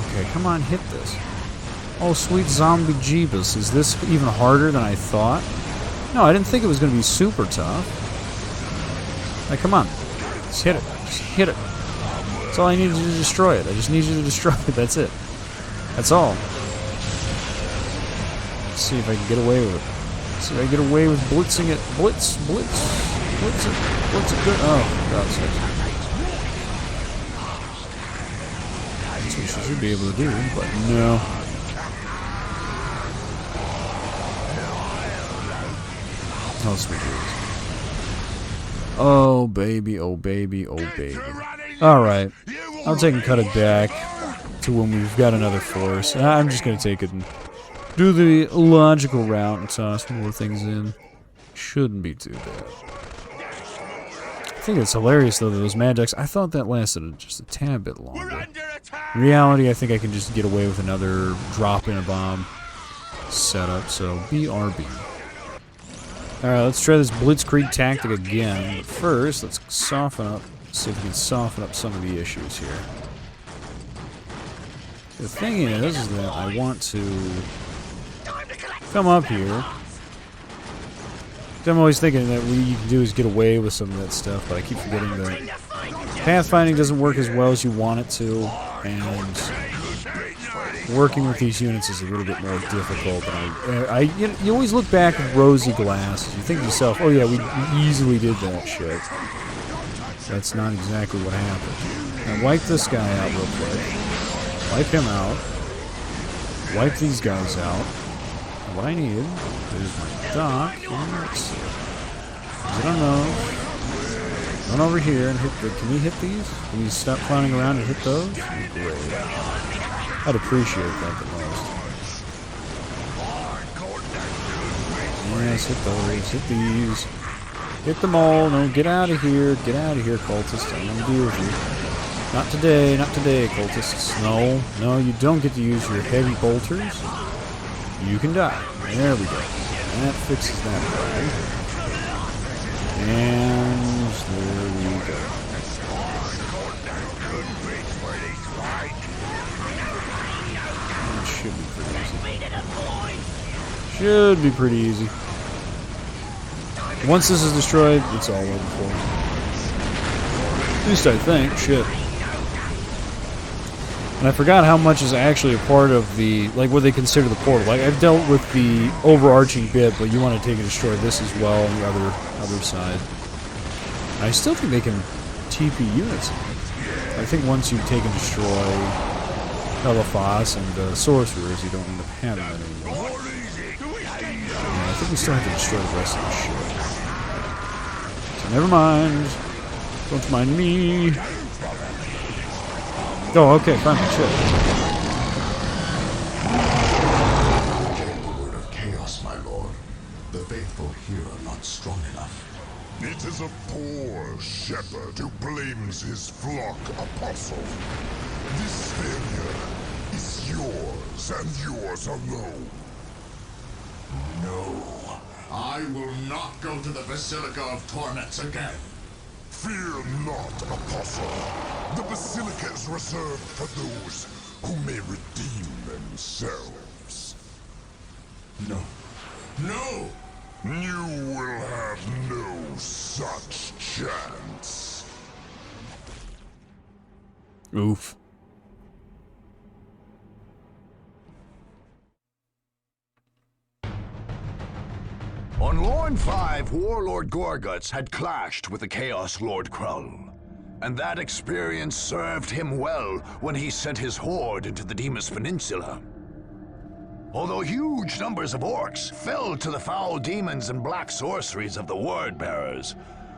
Okay, come on, hit this. Oh, sweet zombie jeebus. Is this even harder than I thought? No, I didn't think it was going to be super tough. Like, come on. Just hit it. Just hit it. That's all I need you to destroy it. I just need you to destroy it. That's it. That's all. Let's see if I can get away with it. Let's see if I can get away with blitzing it. Blitz it. Blitz it good. Oh, for God's sake. That's what she should be able to do, but no. Oh, sweet Jesus. Oh, baby, oh, baby, oh, baby. Alright. I'll take and cut it back to when we've got another force. I'm just going to take it and do the logical route and toss more things in. Shouldn't be too bad. I think it's hilarious, though, that those mad decks, I thought that lasted just a tad bit longer. In reality, I think I can just get away with another drop-in-a-bomb setup, so BRB. Alright, let's try this Blitzkrieg tactic again. But first, let's soften up see if we can soften up some of the issues here. The thing is that I want to come up here. I'm always thinking that what you can do is get away with some of that stuff, but I keep forgetting that pathfinding doesn't work as well as you want it to, and working with these units is a little bit more difficult. And you always look back with rosy glasses. You think to yourself, oh yeah, we easily did that shit. That's not exactly what happened. Now wipe this guy out real quick. Wipe him out. Wipe these guys out. What I need is my dock. Let's see. I don't know. Run over here and hit the... Can we hit these? Can we stop clowning around and hit those? Great. I'd appreciate that the most. Yes, hit those. Hit these. Hit them all. No, get out of here. Get out of here, cultists. I don't want to deal with you. Not today. Not today, cultists. No. No, you don't get to use your heavy bolters. You can die. There we go. That fixes that problem. And there we go. That should be pretty easy. Should be pretty easy. Once this is destroyed, it's all over for me. At least I think. Shit. And I forgot how much is actually a part of the, like, what they consider the portal. Like, I've dealt with the overarching bit, but you want to take and destroy this as well on the other side. I still think they can TP units. I think once you take and destroy Elephas and the sorcerers, you don't end up having that anymore. Yeah, I think we still have to destroy the rest of the shit. So never mind. Don't mind me. Oh, okay, fine, shit. Proclaim the word of chaos, my lord. The faithful here are not strong enough. It is a poor shepherd who blames his flock apostle. This failure is yours and yours alone. No, I will not go to the Basilica of Torments again. Fear not, apostle. The basilica is reserved for those who may redeem themselves. No. No! You will have no such chance. Oof. On Lorne 5, Warlord Gorguts had clashed with the Chaos Lord Krull, and that experience served him well when he sent his horde into the Deimos Peninsula. Although huge numbers of orcs fell to the foul demons and black sorceries of the Word-bearers,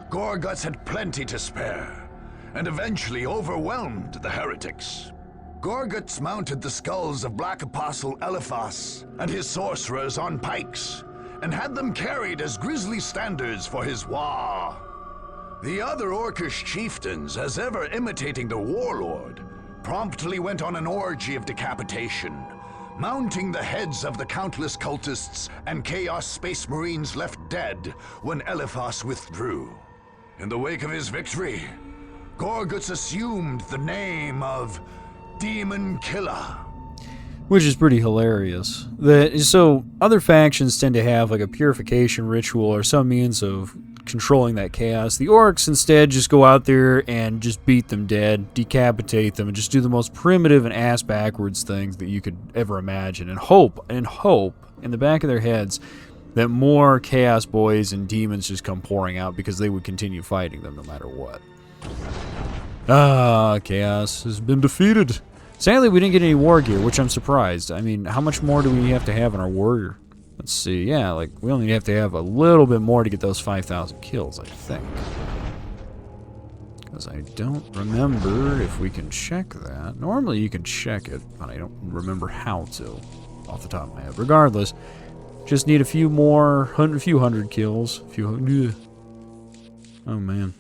Gorguts had plenty to spare, and eventually overwhelmed the heretics. Gorguts mounted the skulls of Black Apostle Elephas and his sorcerers on pikes, and had them carried as grisly standards for his Waaagh. The other orcish chieftains, as ever imitating the warlord, promptly went on an orgy of decapitation, mounting the heads of the countless cultists and Chaos Space Marines left dead when Elephas withdrew. In the wake of his victory, Gorguts assumed the name of Demon Killer. Which is pretty hilarious. So, other factions tend to have like a purification ritual or some means of controlling that chaos. The orcs instead just go out there and just beat them dead, decapitate them, and just do the most primitive and ass-backwards things that you could ever imagine, and hope in the back of their heads that more chaos boys and demons just come pouring out because they would continue fighting them no matter what. Chaos has been defeated. Sadly, we didn't get any war gear, which I'm surprised. I mean, how much more do we have to have in our warrior? Let's see. Yeah, like, we only have to have a little bit more to get those 5,000 kills, I think. Because I don't remember if we can check that. Normally you can check it, but I don't remember how to off the top of my head. Regardless, just need a few more, a few hundred kills. Oh, man.